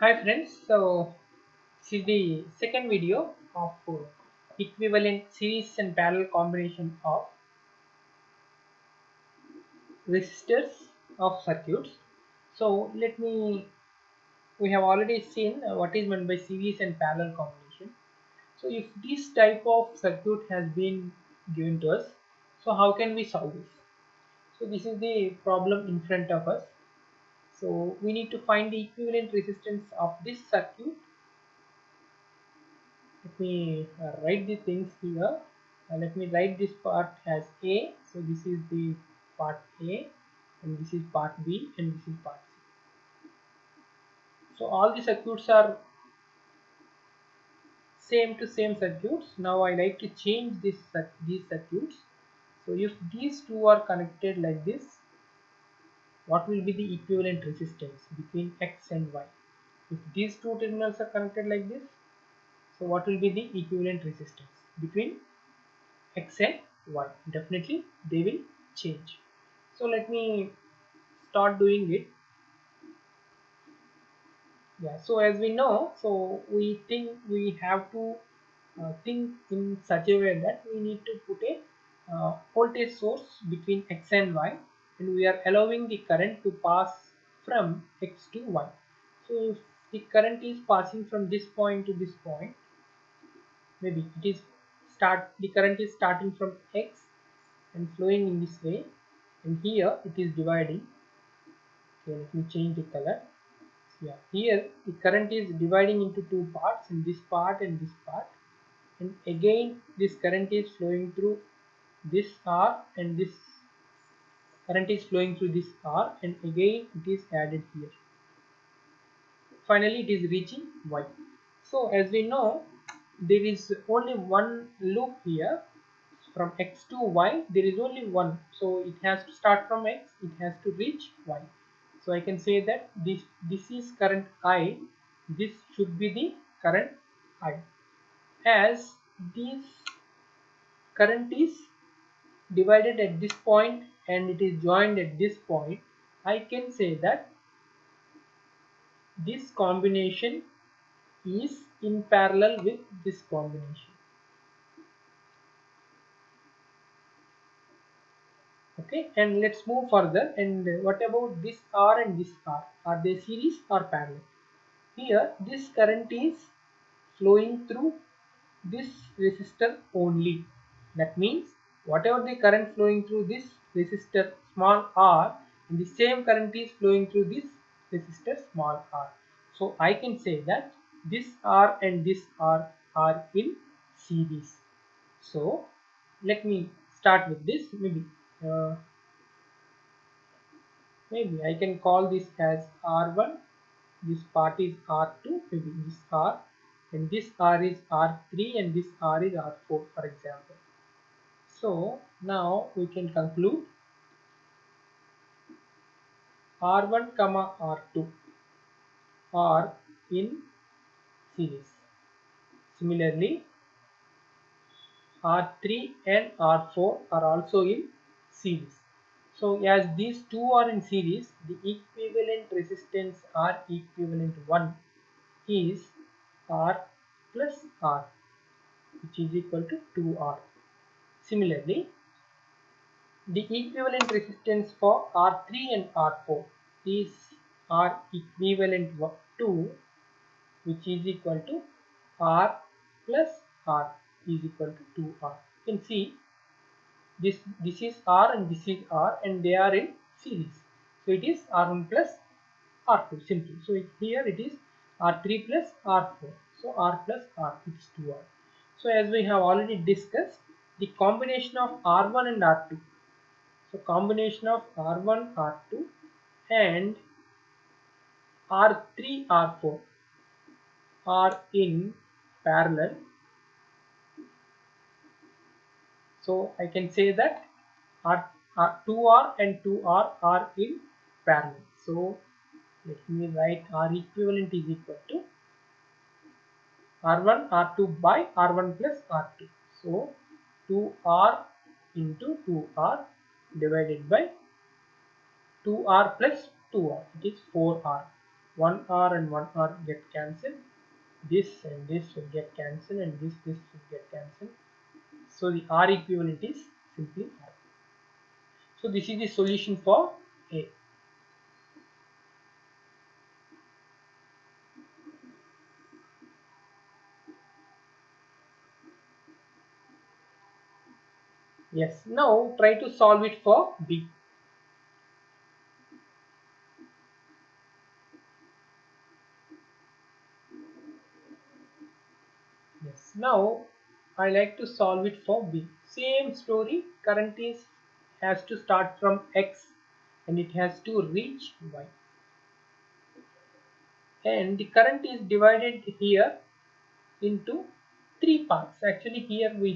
Hi friends, so this is the second video of equivalent series and parallel combination of resistors of circuits. So we have already seen what is meant by series and parallel combination. So if this type of circuit has been given to us, so how can we solve this? So this is the problem in front of us. So we need to find the equivalent resistance of this circuit. Let me write the things here. Let me write this part as A. So this is the part A, and this is part B, and this is part C. So all the circuits are same to same circuits. Now I like to change these circuits. So if these two are connected like this, what will be the equivalent resistance between X and Y? If these two terminals are connected like this, so what will be the equivalent resistance between X and Y? Definitely they will change. So let me start doing it. Yeah, so as we know, so we think we have to think in such a way that we need to put a voltage source between X and Y, and we are allowing the current to pass from X to Y. So if the current is passing from this point to this point, maybe it is the current is starting from X and flowing in this way, and here it is dividing. Okay, let me change the color. Yeah, here the current is dividing into two parts, in this part and this part, and again this current is flowing through this R, and this current is flowing through this R, and again it is added here. Finally it is reaching Y. So as we know, there is only one loop here. From X to Y there is only one, so it has to start from X, it has to reach Y. So I can say that this is current I, this should be the current I. As this current is divided at this point and it is joined at this point, I can say that this combination is in parallel with this combination. Okay, and let's move further. And what about this R and this R? Are they series or parallel? Here this current is flowing through this resistor only. That means whatever the current flowing through this resistor small r, and the same current is flowing through this resistor small r. So I can say that this R and this R are in series. So let me start with this. Uh, maybe I can call this as R1, this part is R2, maybe this R, and this R is R3, and this R is R4, for example. So now we can conclude R1 comma R2 are in series. Similarly, R3 and R4 are also in series. So as these two are in series, the equivalent resistance R equivalent 1 is R plus R, which is equal to 2R. Similarly, the equivalent resistance for R3 and R4 is R equivalent 2, which is equal to R plus R is equal to 2R. You can see this is R and this is R, and they are in series. So it is R1 plus R2 simply. So here it is R3 plus R4. So R plus R is 2R. So as we have already discussed, the combination of R1 and R2. So combination of R1, R2 and R3, R4 are in parallel. So I can say that R 2R and 2R are in parallel. So let me write R equivalent is equal to R1 R2 by R1 plus R2. So 2R into 2R divided by 2R plus 2R, it is 4R. 1 R and 1 R get cancelled. This and this will get cancelled, and this will get cancelled. So the R equivalent is simply R. So this is the solution for A. Yes. Now try to solve it for B. Yes. Now I like to solve it for B. Same story. Current is has to start from X and it has to reach Y. And the current is divided here into three paths. Actually, here we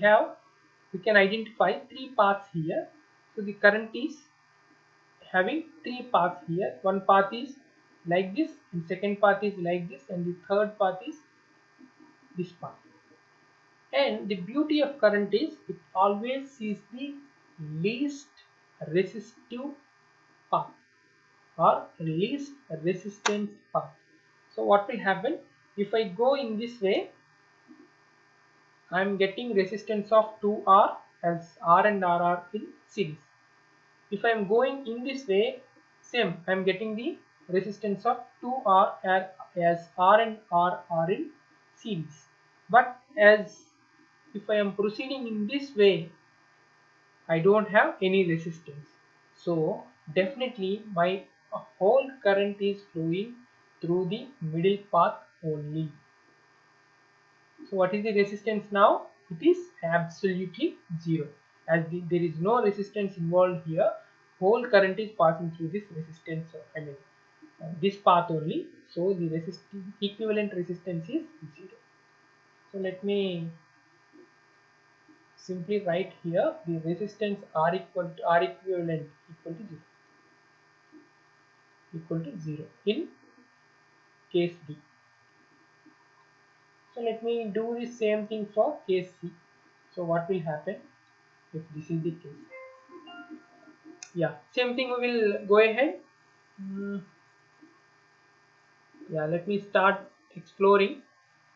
can identify three paths here. So the current is having three paths here. One path is like this, and second path is like this, and the third path is this path. And the beauty of current is it always sees the least resistive path or least resistance path. So what will happen if I go in this way? I am getting resistance of 2R as R and R are in series. If I am going in this way, same, I am getting the resistance of 2R as R and R are in series. But as if I am proceeding in this way, I don't have any resistance. So definitely my whole current is flowing through the middle path only. So what is the resistance now? It is absolutely zero. As there is no resistance involved here, whole current is passing through this resistance. I mean this path only. So the equivalent resistance is zero. So let me simply write here the resistance R equivalent equal to zero in case B. So let me do the same thing for case C. So what will happen if this is the case? Yeah, same thing we will go ahead. Yeah, let me start exploring.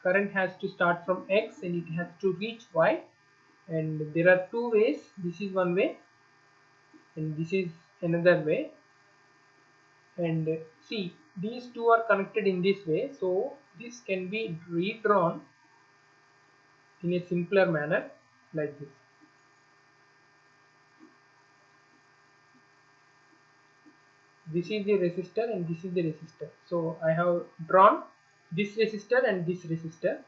Current has to start from X and it has to reach Y, and there are two ways. This is one way and this is another way. And see, these two are connected in this way, so this can be redrawn in a simpler manner like this. This is the resistor and this is the resistor. So I have drawn this resistor and this resistor,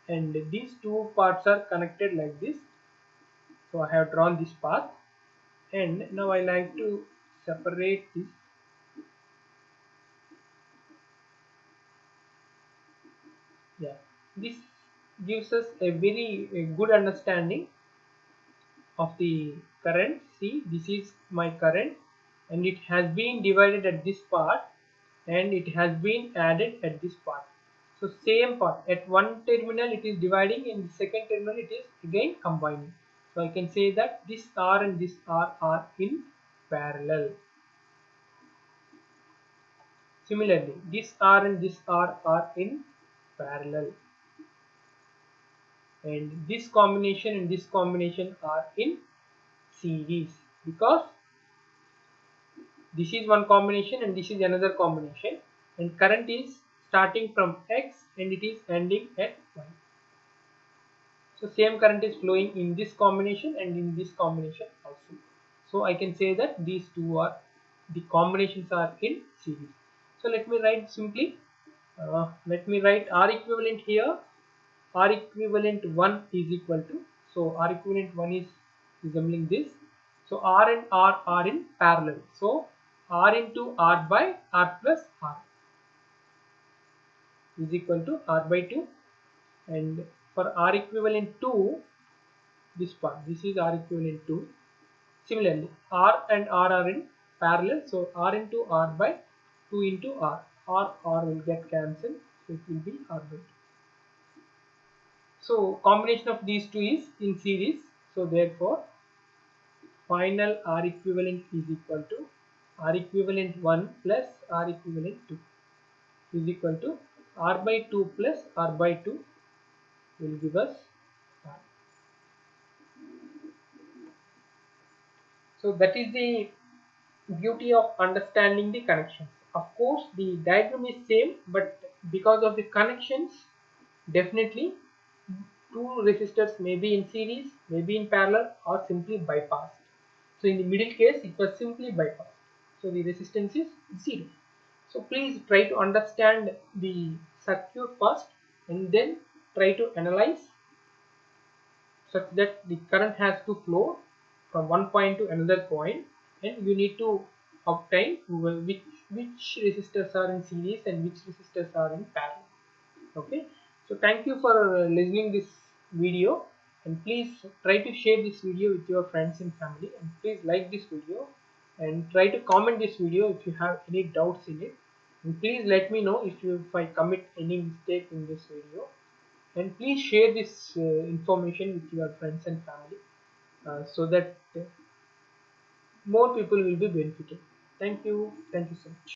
and these two parts are connected like this. So I have drawn this path, and now I like to separate this. Yeah, this gives us a very good understanding of the current. See, this is my current and it has been divided at this part and it has been added at this part. So same part, at one terminal it is dividing, in the second terminal it is again combining. So I can say that this R and this R are in parallel. Similarly, this R and this R are in parallel, and this combination and this combination are in series, because this is one combination and this is another combination, and current is starting from X and it is ending at Y. So same current is flowing in this combination and in this combination also. So I can say that these two are, the combinations are in series. So let me write simply, let me write R equivalent here. R equivalent 1 is equal to, so R equivalent 1 is resembling this. So R and R are in parallel. So R into R by R plus R is equal to R by 2. And for R equivalent 2, this part, this is R equivalent 2. Similarly, R and R are in parallel. So R into R by 2 into R. R will get cancelled. So it will be R by 2. So combination of these two is in series. So therefore final R equivalent is equal to R equivalent 1 plus R equivalent 2. is equal to R by 2 plus R by 2 will give us R. So that is the beauty of understanding the connections. Of course, the diagram is same, but because of the connections, definitely two resistors may be in series, may be in parallel, or simply bypassed. So in the middle case, it was simply bypassed. So the resistance is 0. So please try to understand the circuit first and then try to analyze such that the current has to flow from one point to another point, and you need to obtain which resistors are in series and which resistors are in parallel. Okay, so thank you for listening this video, and please try to share this video with your friends and family, and please like this video and try to comment this video if you have any doubts in it, and please let me know if I commit any mistake in this video, and please share this information with your friends and family so that more people will be benefited. Thank you so much.